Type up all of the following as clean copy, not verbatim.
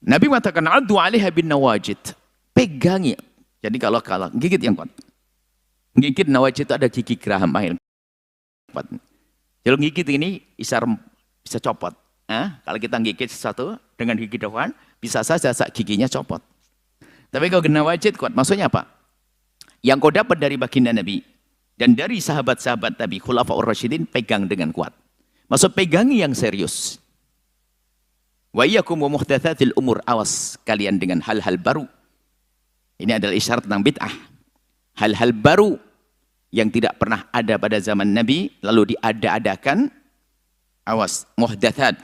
Nabi mengatakan addu 'alaiha bin nawajid. Pegangi. Jadi kalau gigit yang kuat. Gigit nawajid itu ada gigi geraham yang kuat. Kalau gigit ini bisa copot. Kalau kita gigit sesuatu dengan gigi depan, bisa saja giginya copot. Tapi kalau nawajid kuat, maksudnya apa? Yang kau dapat dari baginda Nabi dan dari sahabat-sahabat Nabi Khulafaur Rasyidin, pegang dengan kuat. Maksud pegangi yang serius. Wa iyyakum wa muhdatsatil umur, awas kalian dengan hal-hal baru. Ini adalah isyarat tentang bid'ah. Hal-hal baru yang tidak pernah ada pada zaman Nabi lalu diada-adakan, awas. Muhdatsat.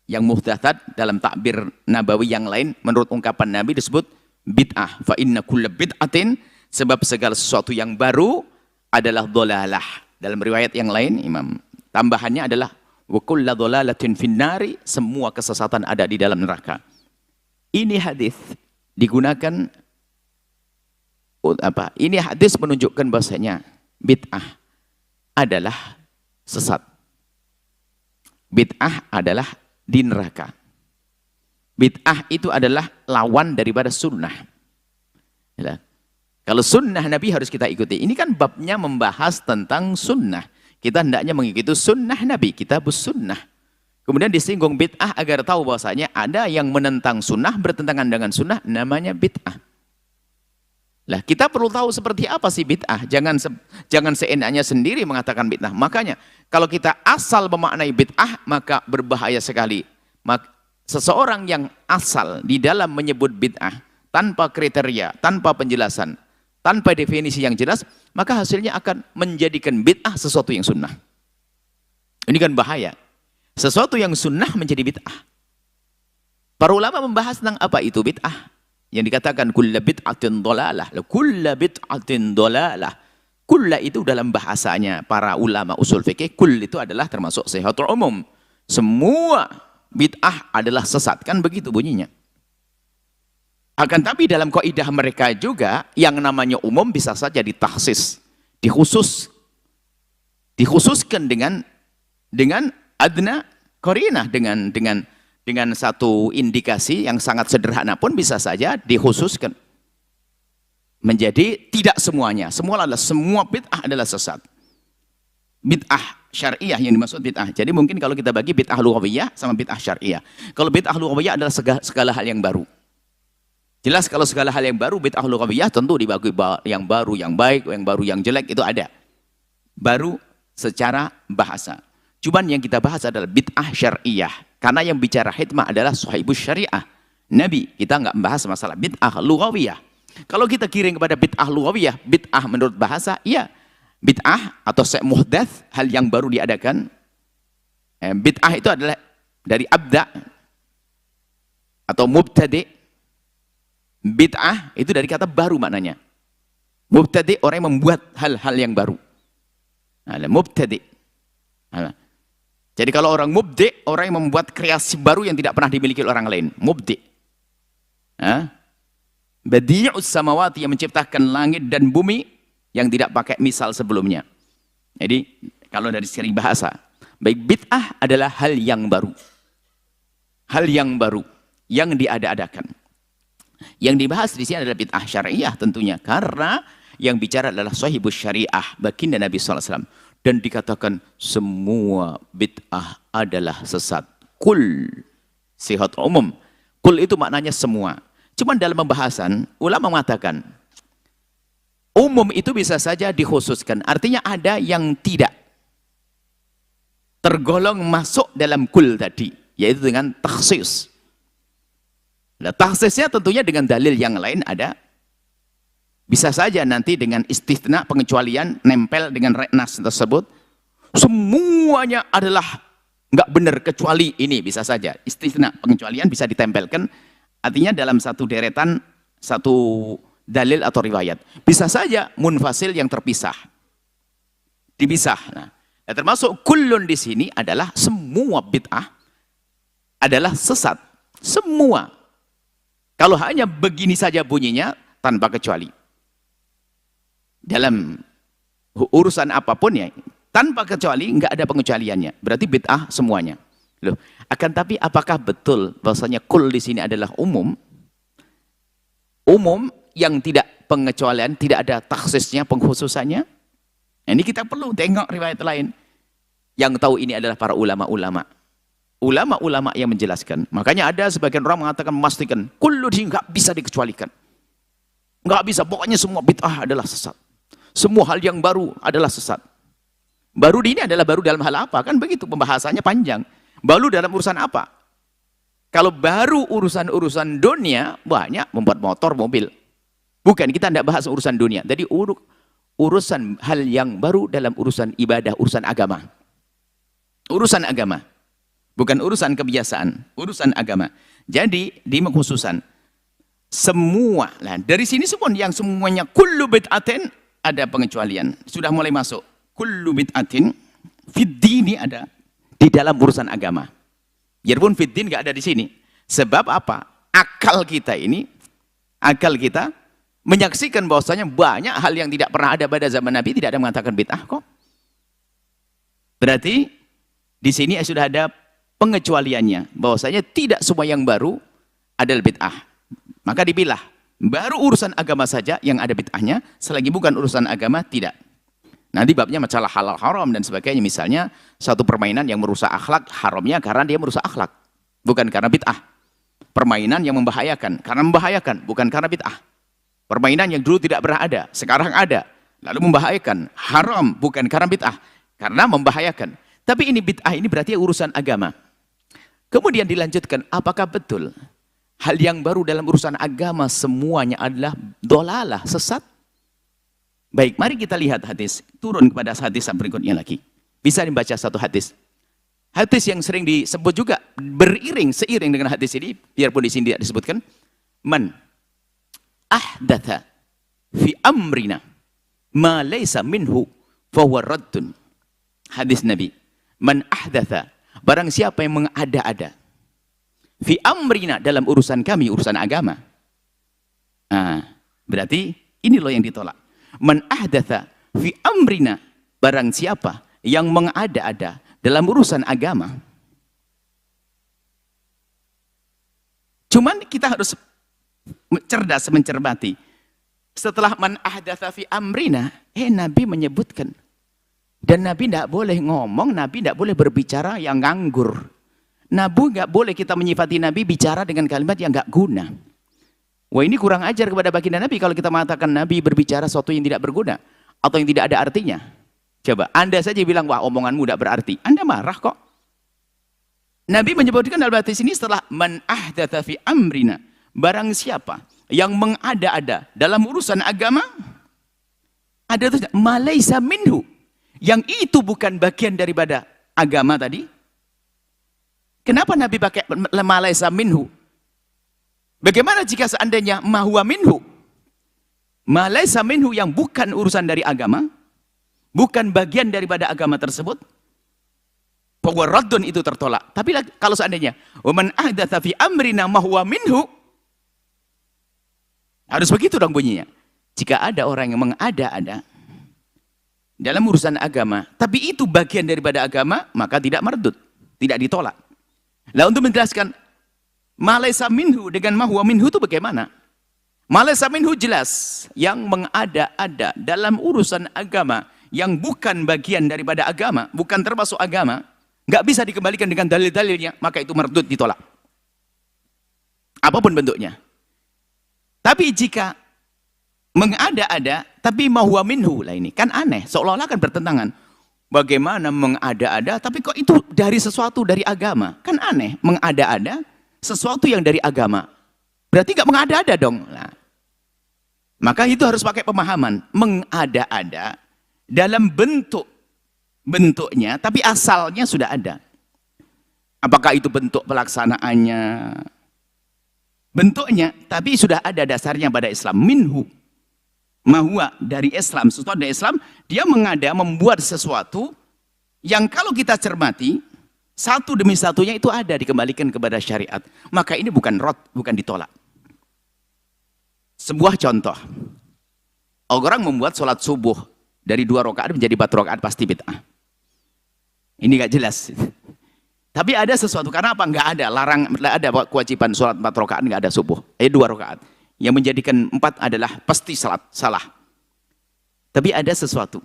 Yang muhdatsat dalam takbir nabawi yang lain menurut ungkapan Nabi disebut bid'ah. Fa inna kulla bid'atin, sebab segala sesuatu yang baru adalah dhalalah. Dalam riwayat yang lain Imam tambahannya adalah wa kullu dhalalatin finnari, semua kesesatan ada di dalam neraka. Ini hadis digunakan apa? Ini hadis menunjukkan bahasanya bid'ah adalah sesat. Bid'ah adalah di neraka. Bid'ah itu adalah lawan daripada sunnah. Ya. Kalau sunnah Nabi harus kita ikuti. Ini kan babnya membahas tentang sunnah. Kita hendaknya mengikuti sunnah Nabi, kitabus sunnah. Kemudian disinggung bid'ah agar tahu bahwasanya ada yang menentang sunnah, bertentangan dengan sunnah, namanya bid'ah. Lah kita perlu tahu seperti apa sih bid'ah. Jangan seenaknya sendiri mengatakan bid'ah. Makanya kalau kita asal memaknai bid'ah, maka berbahaya sekali. Seseorang yang asal di dalam menyebut bid'ah tanpa kriteria, tanpa penjelasan, tanpa definisi yang jelas, maka hasilnya akan menjadikan bid'ah sesuatu yang sunnah. Ini kan bahaya. Sesuatu yang sunnah menjadi bid'ah. Para ulama membahas tentang apa itu bid'ah. Yang dikatakan kulla bid'atin dhalalah. Kulla bid'atin dhalalah. Kulla itu dalam bahasanya para ulama usul fikih, kull itu adalah termasuk sihatul umum. Semua bid'ah adalah sesat. Kan begitu bunyinya. Akan tapi dalam kaidah mereka juga yang namanya umum bisa saja ditakhsis, dikhususkan dengan adna qarinah, dengan satu indikasi yang sangat sederhana pun bisa saja dikhususkan menjadi tidak semuanya. Semua bid'ah adalah sesat. Bid'ah syariah yang dimaksud bid'ah. Jadi mungkin kalau kita bagi bid'ah lughawiyah sama bid'ah syariah. Kalau bid'ah lughawiyah adalah segala hal yang baru. Jelas kalau segala hal yang baru, bid'ah lughawiyah tentu dibagi yang baru, yang baik, yang baru, yang jelek, itu ada. Baru secara bahasa. Cuman yang kita bahas adalah bid'ah syariah. Karena yang bicara hikmah adalah sahibus syariah. Nabi, kita nggak membahas masalah bid'ah lughawiyah. Kalau kita kirim kepada bid'ah lughawiyah, bid'ah menurut bahasa, iya. Bid'ah atau muhdats, hal yang baru diadakan. Bid'ah itu adalah dari abda atau mubtadi'. Bid'ah itu dari kata baru maknanya. Mubtadi' orang yang membuat hal-hal yang baru. Mubtadi'. Jadi kalau orang mubdi', orang yang membuat kreasi baru yang tidak pernah dimiliki oleh orang lain. Mubdi'. Badi'us samawati, yang menciptakan langit dan bumi yang tidak pakai misal sebelumnya. Jadi kalau dari segi bahasa, baik bid'ah adalah hal yang baru. Hal yang baru yang diada-adakan. Yang dibahas di sini adalah bid'ah syariah tentunya, karena yang bicara adalah sahibus syariah, baginda Nabi SAW. Dan dikatakan semua bid'ah adalah sesat. Kul, sihat umum. Kul itu maknanya semua. Cuman dalam pembahasan, ulama mengatakan umum itu bisa saja dikhususkan. Artinya ada yang tidak tergolong masuk dalam kul tadi, yaitu dengan takhsis. Nah, takhsisnya tentunya dengan dalil yang lain ada. Bisa saja nanti dengan istitsna, pengecualian, nempel dengan nas tersebut. Semuanya adalah nggak benar kecuali ini, bisa saja. Istitsna, pengecualian bisa ditempelkan. Artinya dalam satu deretan, satu dalil atau riwayat. Bisa saja munfasil yang terpisah. Dipisah. Nah, termasuk kullun di sini adalah semua bid'ah adalah sesat. Semua. Kalau hanya begini saja bunyinya, tanpa kecuali. Dalam urusan apapun ya, tanpa kecuali, nggak ada pengecualiannya. Berarti bid'ah semuanya. Loh, Akan tapi apakah betul bahwasanya kul di sini adalah umum? Umum yang tidak pengecualian, tidak ada taksisnya, pengkhususannya. Nah, ini kita perlu tengok riwayat lain. Yang tahu ini adalah para ulama-ulama. Ulama-ulama yang menjelaskan. Makanya ada sebagian orang mengatakan, memastikan, kullu di nggak bisa dikecualikan. Nggak bisa, pokoknya semua bid'ah adalah sesat. Semua hal yang baru adalah sesat. Baru di ini adalah baru dalam hal apa? Kan begitu, pembahasannya panjang. Baru dalam urusan apa? Kalau baru urusan-urusan dunia, banyak membuat motor, mobil. Bukan, kita tidak bahas urusan dunia. Jadi urusan hal yang baru dalam urusan ibadah, urusan agama. Urusan agama. Bukan urusan kebiasaan, urusan agama. Jadi, di mengkhususan. Semua, nah dari sini semua yang semuanya kullu bid'atin ada pengecualian. Sudah mulai masuk. Kullu bid'atin fid dini ada di dalam urusan agama. Biarpun fiddin nggak ada di sini. Sebab apa? Akal kita menyaksikan bahwasanya banyak hal yang tidak pernah ada pada zaman Nabi tidak ada mengatakan bid'ah kok. Berarti di sini sudah ada pengecualiannya bahwasanya tidak semua yang baru adalah bid'ah. Maka dipilah baru urusan agama saja yang ada bid'ahnya, selagi bukan urusan agama tidak. Nanti babnya masalah halal haram dan sebagainya. Misalnya satu permainan yang merusak akhlak, haramnya karena dia merusak akhlak, bukan karena bid'ah. Permainan yang membahayakan karena membahayakan, bukan karena bid'ah. Permainan yang dulu tidak pernah ada, sekarang ada, lalu membahayakan, haram, bukan karena bid'ah, karena membahayakan. Tapi ini bid'ah, ini berarti urusan agama. Kemudian dilanjutkan, apakah betul hal yang baru dalam urusan agama semuanya adalah dolalah, sesat? Baik, mari kita lihat hadis. Turun kepada hadis berikutnya lagi. Bisa dibaca satu hadis. Hadis yang sering disebut juga seiring dengan hadis ini, biarpun di sini tidak disebutkan. Man ahdatha fi amrina ma laysa minhu fahuwa raddun. Hadis Nabi. Man ahdatha, barang siapa yang mengada-ada fi amrina, dalam urusan kami, urusan agama. Nah, berarti ini loh yang ditolak. Man ahdatha fi amrina, barang siapa yang mengada-ada dalam urusan agama. Cuman kita harus cerdas mencermati. Setelah man ahdatha fi amrina, Nabi menyebutkan. Dan Nabi tidak boleh ngomong, Nabi tidak boleh berbicara yang nganggur. Nabi nggak boleh kita menyifati Nabi bicara dengan kalimat yang nggak guna. Wah, ini kurang ajar kepada baginda Nabi kalau kita mengatakan Nabi berbicara sesuatu yang tidak berguna atau yang tidak ada artinya. Coba, Anda saja bilang, wah omonganmu tidak berarti. Anda marah kok. Nabi menyebutkan dalam hadis ini setelah man ahdatha fi amrina, barang siapa yang mengada-ada dalam urusan agama, ada tuh malaysa minhu, yang itu bukan bagian daripada agama tadi. Kenapa Nabi pakai malaysa minhu? Bagaimana jika seandainya mahuwa minhu? Malaysa minhu yang bukan urusan dari agama, bukan bagian daripada agama tersebut, bahwa raddun itu tertolak. Tapi kalau seandainya waman ahdatsa fi amrina mahuwa minhu, harus begitu dong bunyinya. Jika ada orang yang mengada-ada dalam urusan agama, tapi itu bagian daripada agama, maka tidak mardud, tidak ditolak. Nah, untuk menjelaskan malaysa minhu dengan mahuwa minhu itu bagaimana? Malaysa minhu jelas yang mengada-ada dalam urusan agama yang bukan bagian daripada agama, bukan termasuk agama, nggak bisa dikembalikan dengan dalil-dalilnya, maka itu mardud, ditolak. Apapun bentuknya. Tapi jika mengada-ada tapi mahuwa minhu, lah ini kan aneh, seolah-olah kan bertentangan. Bagaimana mengada-ada tapi kok itu dari sesuatu dari agama? Kan aneh, mengada-ada sesuatu yang dari agama. Berarti nggak mengada-ada dong. Nah, maka itu harus pakai pemahaman. Mengada-ada dalam bentuknya, tapi asalnya sudah ada. Apakah itu bentuk pelaksanaannya? Bentuknya, tapi sudah ada dasarnya pada Islam. Minhu. Mahuwa dari Islam, sesuatu dari Islam, dia membuat sesuatu yang kalau kita cermati, satu demi satunya itu ada dikembalikan kepada syariat. Maka ini bukan bukan ditolak. Sebuah contoh. Orang membuat sholat subuh dari 2 rakaat menjadi 4 rakaat pasti bid'ah. Ini gak jelas. Tapi ada sesuatu, karena apa? Nggak ada kewajiban sholat 4 rakaat, nggak ada subuh. 2 rakaat. Yang menjadikan 4 adalah pasti salah. Tapi ada sesuatu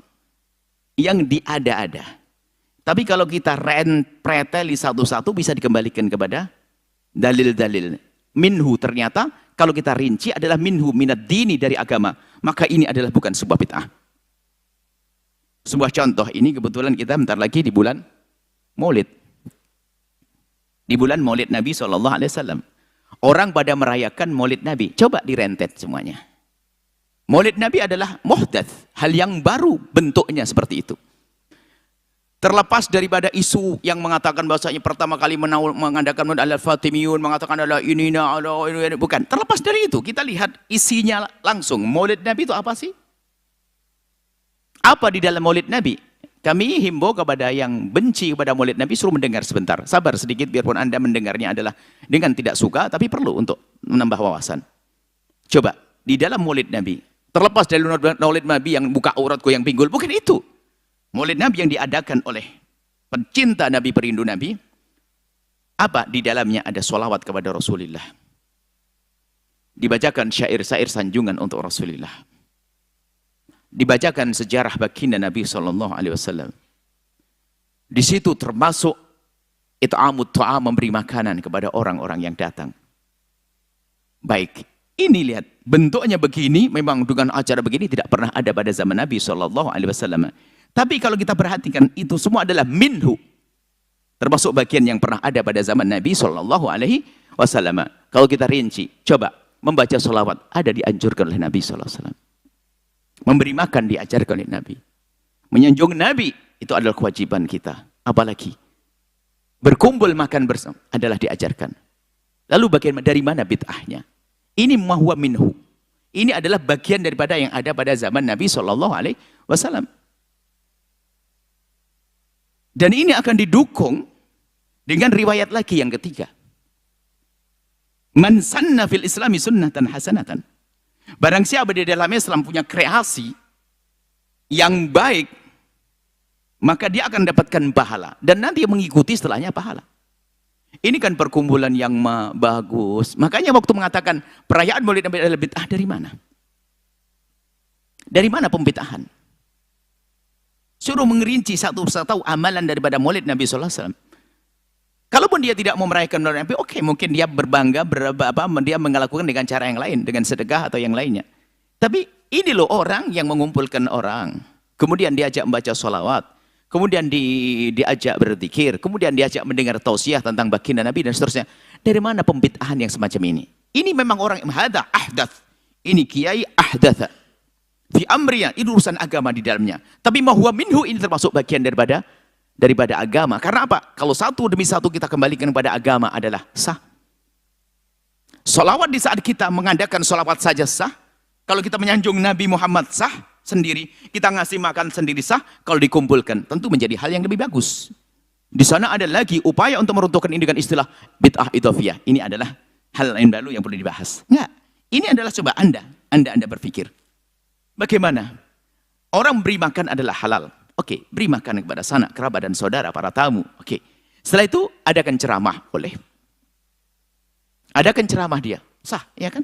yang diada-ada. Tapi kalau kita preteli satu-satu bisa dikembalikan kepada dalil-dalil. Minhu ternyata kalau kita rinci adalah minhu minad dini, dari agama. Maka ini adalah bukan sebuah bid'ah. Sebuah contoh ini kebetulan kita bentar lagi di bulan Maulid. Di bulan Maulid Nabi SAW. Orang pada merayakan Maulid Nabi. Coba direntet semuanya. Maulid Nabi adalah muhdats, hal yang baru bentuknya seperti itu. Terlepas daripada isu yang mengatakan bahwasanya pertama kali mengadakan adalah Fatimiyun, mengatakan adalah ini, bukan. Terlepas dari itu, kita lihat isinya langsung. Maulid Nabi itu apa sih? Apa di dalam Maulid Nabi? Kami himbau kepada yang benci kepada Maulid Nabi, suruh mendengar sebentar. Sabar sedikit, biarpun Anda mendengarnya adalah dengan tidak suka, tapi perlu untuk menambah wawasan. Coba, di dalam Maulid Nabi, terlepas dari Maulid Nabi yang buka auratku yang pinggul, bukan itu. Maulid Nabi yang diadakan oleh pencinta Nabi, perindu Nabi, apa? Di dalamnya ada sholawat kepada Rasulullah. Dibacakan syair-syair sanjungan untuk Rasulullah. Dibacakan sejarah baginda Nabi SAW. Di situ termasuk it'amut ta'am, memberi makanan kepada orang-orang yang datang. Baik, ini lihat bentuknya begini, memang dengan acara begini tidak pernah ada pada zaman Nabi SAW. Tapi kalau kita perhatikan itu semua adalah minhu, termasuk bagian yang pernah ada pada zaman Nabi SAW. Kalau kita rinci, coba membaca sholawat ada dianjurkan oleh Nabi SAW. Memberi makan diajarkan oleh Nabi. Menyanjung Nabi itu adalah kewajiban kita. Apalagi berkumpul makan bersama adalah diajarkan. Lalu bagaimana, dari mana bid'ahnya? Ini mahwa minhu. Ini adalah bagian daripada yang ada pada zaman Nabi SAW. Dan ini akan didukung dengan riwayat lagi yang ketiga. Man sanna fil islami sunnatan hasanatan. Barang siapa di dalam Islam punya kreasi yang baik, maka dia akan dapatkan pahala. Dan nanti mengikuti setelahnya pahala. Ini kan perkumpulan yang bagus. Makanya waktu mengatakan perayaan Maulid Nabi adalah bid'ah, dari mana? Dari mana pembid'ahan? Suruh mengerinci satu persatu amalan daripada Maulid Nabi SAW. Kalaupun dia tidak mau merayakan Maulid Nabi, oke, mungkin dia berbangga, dia melakukan dengan cara yang lain, dengan sedekah atau yang lainnya. Tapi ini loh orang yang mengumpulkan orang, kemudian diajak membaca sholawat, kemudian diajak berzikir, kemudian diajak mendengar tausiah tentang baginda Nabi dan seterusnya. Dari mana pembid'ahan yang semacam ini? Ini memang orang hada ahdath. Ini kiai ahdatha. Fi amriya, ini urusan agama di dalamnya. Tapi mahwa minhu, ini termasuk bagian daripada agama. Karena apa? Kalau satu demi satu kita kembalikan kepada agama adalah sah. Sholawat di saat kita mengadakan sholawat saja sah. Kalau kita menyanjung Nabi Muhammad sah sendiri. Kita ngasih makan sendiri sah. Kalau dikumpulkan tentu menjadi hal yang lebih bagus. Di sana ada lagi upaya untuk meruntuhkan ini dengan istilah bid'ah idhofiyah. Ini adalah hal lain baru yang perlu dibahas. Enggak. Ini adalah coba Anda berpikir. Bagaimana? Orang beri makan adalah halal. Oke, beri makan kepada sanak, kerabat dan saudara, para tamu. Oke. Setelah itu adakan ceramah, boleh. Adakan ceramah dia, sah, ya kan?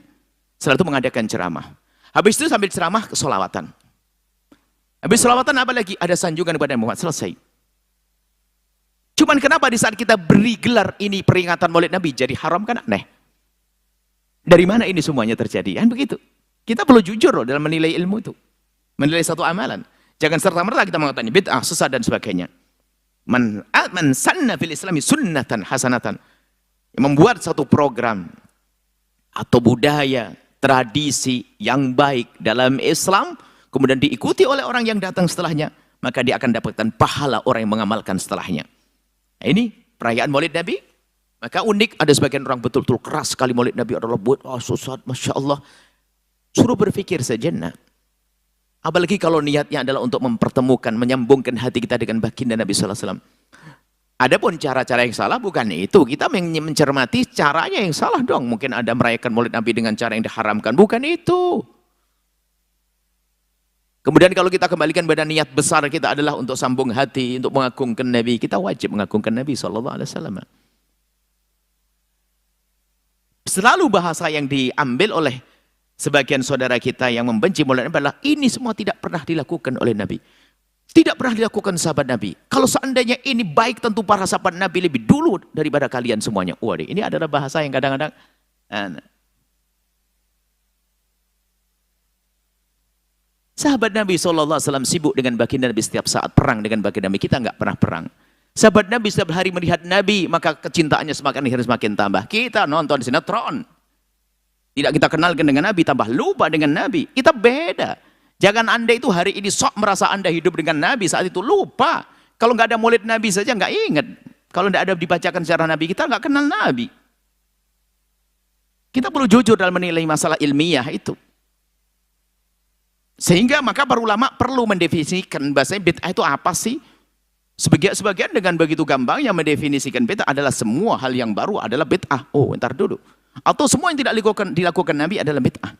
Setelah itu mengadakan ceramah. Habis itu sambil ceramah ke sholawatan. Habis sholawatan apa lagi? Ada sanjungan kepada Muhammad, selesai. Cuman kenapa di saat kita beri gelar ini peringatan Maulid Nabi jadi haram, kan aneh. Dari mana ini semuanya terjadi? Kan begitu. Kita perlu jujur loh dalam menilai ilmu itu. Menilai satu amalan. Jangan serta-merta kita mengatakan bid'ah, sesat dan sebagainya. Man sanna fil islami sunnatan hasanatan. Membuat satu program atau budaya, tradisi yang baik dalam Islam, kemudian diikuti oleh orang yang datang setelahnya, maka dia akan dapatkan pahala orang yang mengamalkan setelahnya. Nah, ini perayaan Maulid Nabi. Maka unik, ada sebagian orang betul-betul keras sekali Maulid Nabi adalah buat sesat, Masya Allah. Suruh berpikir sejenak. Apalagi kalau niatnya adalah untuk mempertemukan, menyambungkan hati kita dengan baginda Nabi SAW. Adapun cara-cara yang salah bukan itu. Kita mencermati caranya yang salah dong. Mungkin ada merayakan Maulid Nabi dengan cara yang diharamkan. Bukan itu. Kemudian kalau kita kembalikan pada niat besar kita adalah untuk sambung hati, untuk mengagungkan Nabi, kita wajib mengagungkan Nabi SAW. Selalu bahasa yang diambil oleh sebagian saudara kita yang membenci Maulid Nabi adalah ini semua tidak pernah dilakukan oleh Nabi. Tidak pernah dilakukan sahabat Nabi. Kalau seandainya ini baik, tentu para sahabat Nabi lebih dulu daripada kalian semuanya. Waduh, ini adalah bahasa yang kadang-kadang sahabat Nabi SAW sibuk dengan baginda Nabi setiap saat, perang dengan baginda Nabi. Kita nggak pernah perang. Sahabat Nabi setiap hari melihat Nabi, maka kecintaannya semakin tambah. Kita nonton sinetron. Tidak kita kenalkan dengan Nabi, tambah lupa dengan Nabi. Kita beda. Jangan Anda itu hari ini sok merasa Anda hidup dengan Nabi, saat itu lupa. Kalau nggak ada maulid Nabi saja nggak ingat. Kalau nggak ada dibacakan sejarah Nabi, kita nggak kenal Nabi. Kita perlu jujur dalam menilai masalah ilmiah itu. Sehingga maka para ulama perlu mendefinisikan bahasanya bid'ah itu apa sih? Sebagian dengan begitu gampang yang mendefinisikan bid'ah adalah semua hal yang baru adalah bid'ah. Oh, entar dulu. Atau semua yang tidak dilakukan Nabi adalah bid'ah.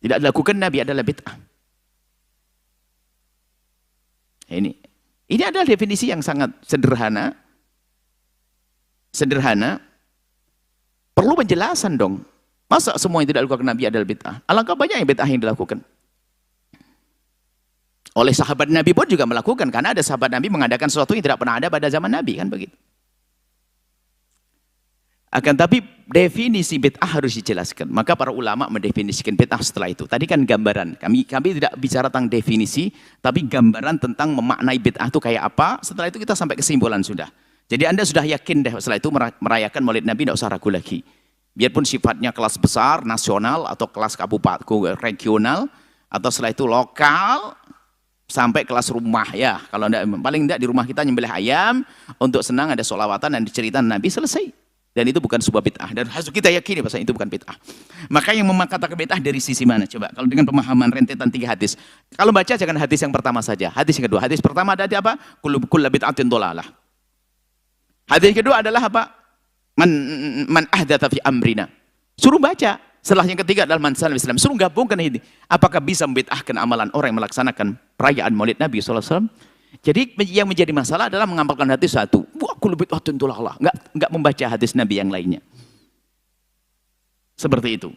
Tidak dilakukan Nabi adalah bid'ah. Ini adalah definisi yang sangat sederhana. Sederhana. Perlu penjelasan dong. Masa semua yang tidak dilakukan Nabi adalah bid'ah? Alangkah banyak yang bid'ah yang dilakukan. Oleh sahabat Nabi pun juga melakukan. Karena ada sahabat Nabi mengadakan sesuatu yang tidak pernah ada pada zaman Nabi. Kan begitu. Akan tapi definisi bid'ah harus dijelaskan. Maka para ulama mendefinisikan bid'ah setelah itu. Tadi kan gambaran. Kami tidak bicara tentang definisi. Tapi gambaran tentang memaknai bid'ah itu kayak apa. Setelah itu kita sampai kesimpulan sudah. Jadi Anda sudah yakin deh setelah itu merayakan maulid Nabi tidak usah ragu lagi. Biarpun sifatnya kelas besar, nasional, atau kelas kabupaten, regional, atau setelah itu lokal, sampai kelas rumah ya. Kalau enggak, paling tidak di rumah kita nyembelih ayam, untuk senang ada sholawatan dan diceritakan Nabi, selesai. Dan itu bukan sebuah bid'ah. Dan harus kita yakini bahwa itu bukan bid'ah. Maka yang mengatakan bid'ah dari sisi mana? Coba, kalau dengan pemahaman rentetan 3 hadis. Kalau baca jangan hadis yang pertama saja. Hadis yang kedua. Hadis pertama ada di apa? Kullu bid'atin dhalalah. Hadis kedua adalah apa? Man ahdatsa fi amrina. Suruh baca. Setelah yang ketiga adalah man sallallahu alaihi wasallam. Suruh gabungkan ini. Apakah bisa membid'ahkan amalan orang yang melaksanakan perayaan Maulid Nabi sallallahu alaihi wasallam? Jadi yang menjadi masalah adalah mengamalkan hadis satu. Wah, kullu bid'atin dhalalah. Enggak membaca hadis Nabi yang lainnya. Seperti itu.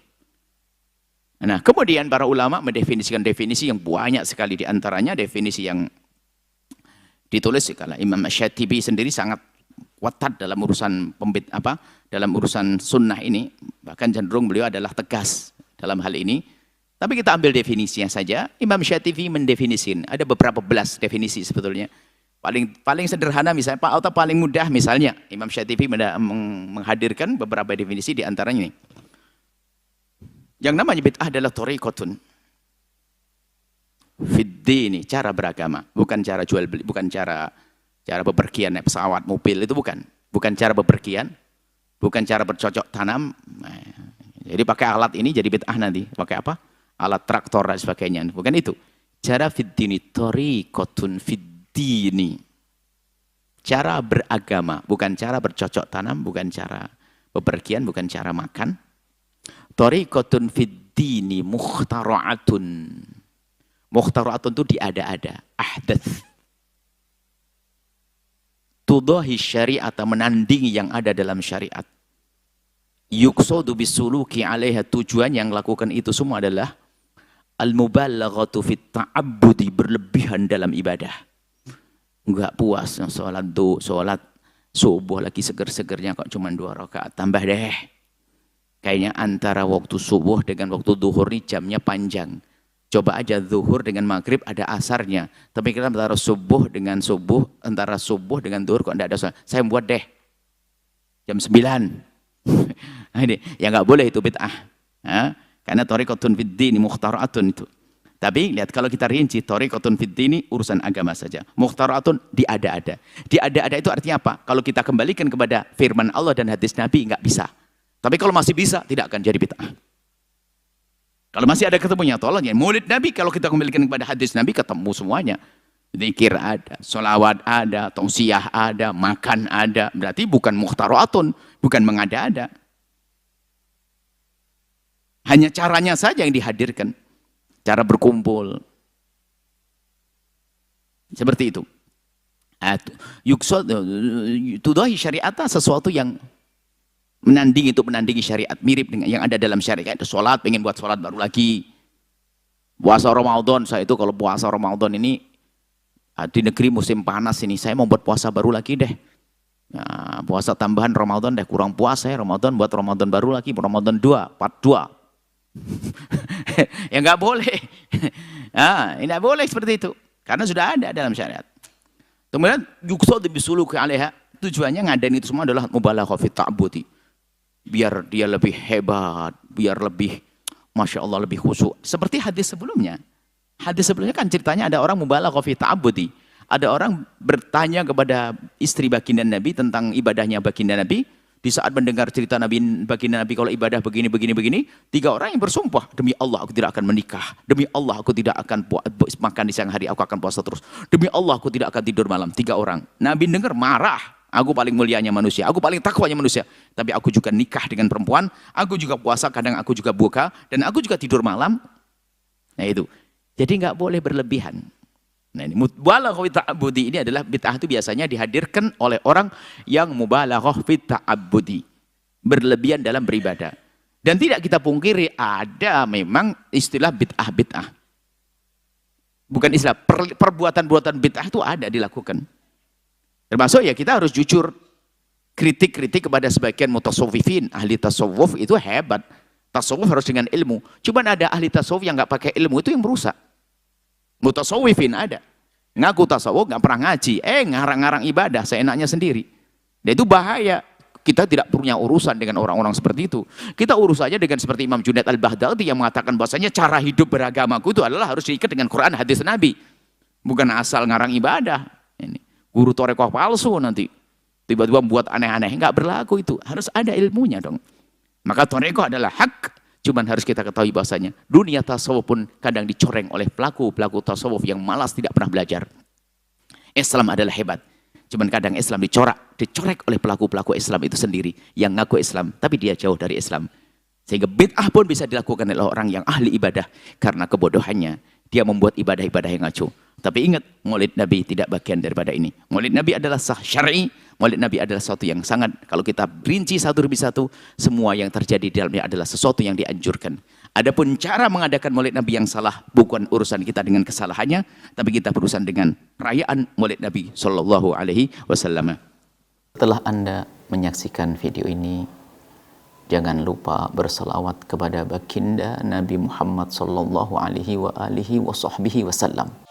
Nah, kemudian para ulama mendefinisikan definisi yang banyak sekali, di antaranya definisi yang ditulis kalau Imam Asy-Syatibi sendiri sangat watat dalam urusan dalam urusan sunnah ini, bahkan cenderung beliau adalah tegas dalam hal ini. Tapi kita ambil definisinya saja. Imam Syatibi mendefinisikan ada beberapa belas definisi sebetulnya. Paling sederhana misalnya atau paling mudah misalnya Imam Syatibi menghadirkan beberapa definisi, di antaranya ini. Yang namanya bid'ah adalah thariqatun fid dini, cara beragama, bukan cara jual beli, bukan cara bepergian naik pesawat, mobil, itu bukan cara bepergian, bukan cara bercocok tanam. Jadi pakai alat ini jadi bid'ah nanti. Pakai apa? Alat traktor dan sebagainya. Bukan itu. Cara fiddini, thariqatun fiddini. Cara beragama, bukan cara bercocok tanam, bukan cara bepergian, bukan cara makan. Thariqatun fiddini mukhtara'atun. Mukhtara'atun itu diada-ada, ahdath. Tudahi syariat, menandingi yang ada dalam syariat. Yuqsadu bisuluki alaiha, tujuan yang lakukan itu semua adalah al-mubalaghatu fit ta'abbudi, berlebihan dalam ibadah. Enggak puas sholat subuh lagi seger-segernya kok cuma 2 rakaat, tambah deh. Kayaknya antara waktu subuh dengan waktu zuhur ini jamnya panjang. Coba aja zuhur dengan maghrib ada asarnya. Tapi kita antara subuh dengan zuhur kok tidak ada. Saya buat deh jam 9. Nah, ini ya nggak boleh, itu bid'ah. Karena thariqatun fiddini mukhtara'atun itu. Tapi lihat kalau kita rinci, thariqatun fiddini urusan agama saja. Mukhtara'atun diada-ada. Diada-ada itu artinya apa? Kalau kita kembalikan kepada firman Allah dan hadis Nabi nggak bisa. Tapi kalau masih bisa tidak akan jadi bid'ah. Kalau masih ada ketemunya, tolong ya. Maulid Nabi kalau kita kembalikan kepada hadis Nabi ketemu semuanya. Zikir ada, sholawat ada, tausiyah ada, makan ada. Berarti bukan mukhtara'atun, bukan mengada-ada. Hanya caranya saja yang dihadirkan. cara berkumpul. Seperti itu. Tudahi syariat sesuatu yang menandingi syariat, mirip dengan yang ada dalam syariat. Itu sholat, pengen buat sholat baru lagi. Puasa Ramadan, saya itu kalau puasa Ramadan ini di negeri musim panas ini, saya mau buat puasa baru lagi deh. Nah, puasa tambahan Ramadan deh, kurang puasa ya Ramadan, buat Ramadan baru lagi, Ramadan 2, part 2. Ya nggak boleh. Nah, tidak boleh seperti itu. Karena sudah ada dalam syariat. Kemudian yuksod bisuluki alaiha, tujuannya ngadain itu semua adalah mubalaghah fi ta'budi. Biar dia lebih hebat, biar lebih Masya Allah lebih khusyuk. Seperti hadis sebelumnya. Hadis sebelumnya kan ceritanya ada orang mubalaghah fi ta'budi. Ada orang bertanya kepada istri baginda Nabi tentang ibadahnya baginda Nabi. Di saat mendengar cerita baginda Nabi kalau ibadah begini, 3 orang yang bersumpah, demi Allah aku tidak akan menikah. Demi Allah aku tidak akan makan di siang hari, aku akan puasa terus. Demi Allah aku tidak akan tidur malam. 3 orang. Nabi dengar marah. Aku paling mulianya manusia, aku paling takwanya manusia. Tapi aku juga nikah dengan perempuan, aku juga puasa, kadang aku juga buka, dan aku juga tidur malam. Nah itu. Jadi nggak boleh berlebihan. Nah ini mubalaghah fi ta'abbudi ini adalah bid'ah itu biasanya dihadirkan oleh orang yang mubalaghah fi ta'abbudi, berlebihan dalam beribadah. Dan tidak kita pungkiri ada memang istilah bid'ah. Bukan istilah, perbuatan-perbuatan bid'ah itu ada dilakukan. Termasuk ya kita harus jujur kritik kepada sebagian mutasawwifin, ahli tasawuf itu hebat. Tasawuf harus dengan ilmu. Cuman ada ahli tasawuf yang nggak pakai ilmu itu yang merusak. Mutasawwifin ada. Ngaku tasawuf nggak pernah ngaji, ngarang-ngarang ibadah seenaknya sendiri. Dan itu bahaya. Kita tidak punya urusan dengan orang-orang seperti itu. Kita urus saja dengan seperti Imam Junaid al-Baghdadi yang mengatakan bahwasanya cara hidup beragamaku itu adalah harus diikat dengan Quran hadis Nabi. Bukan asal ngarang ibadah. Ini guru torekoh palsu nanti tiba-tiba buat aneh-aneh, nggak berlaku itu. Harus ada ilmunya dong. Maka torekoh adalah hak. Cuman harus kita ketahui bahasanya dunia tasawuf pun kadang dicoreng oleh pelaku tasawuf yang malas tidak pernah belajar. Islam adalah hebat. Cuman kadang Islam dicorek oleh pelaku Islam itu sendiri yang ngaku Islam tapi dia jauh dari Islam. Sehingga bid'ah pun bisa dilakukan oleh orang yang ahli ibadah karena kebodohannya dia membuat ibadah-ibadah yang ngaco. Tapi ingat, Maulid Nabi tidak bagian daripada ini. Maulid Nabi adalah sah syar'i. Maulid Nabi adalah sesuatu yang sangat, kalau kita rinci satu demi satu, semua yang terjadi di dalamnya adalah sesuatu yang dianjurkan. Adapun cara mengadakan Maulid Nabi yang salah, bukan urusan kita dengan kesalahannya, tapi kita berurusan dengan perayaan Maulid Nabi Sallallahu Alaihi Wasallam. Setelah Anda menyaksikan video ini, jangan lupa berselawat kepada baginda Nabi Muhammad Sallallahu Alaihi Wasallam.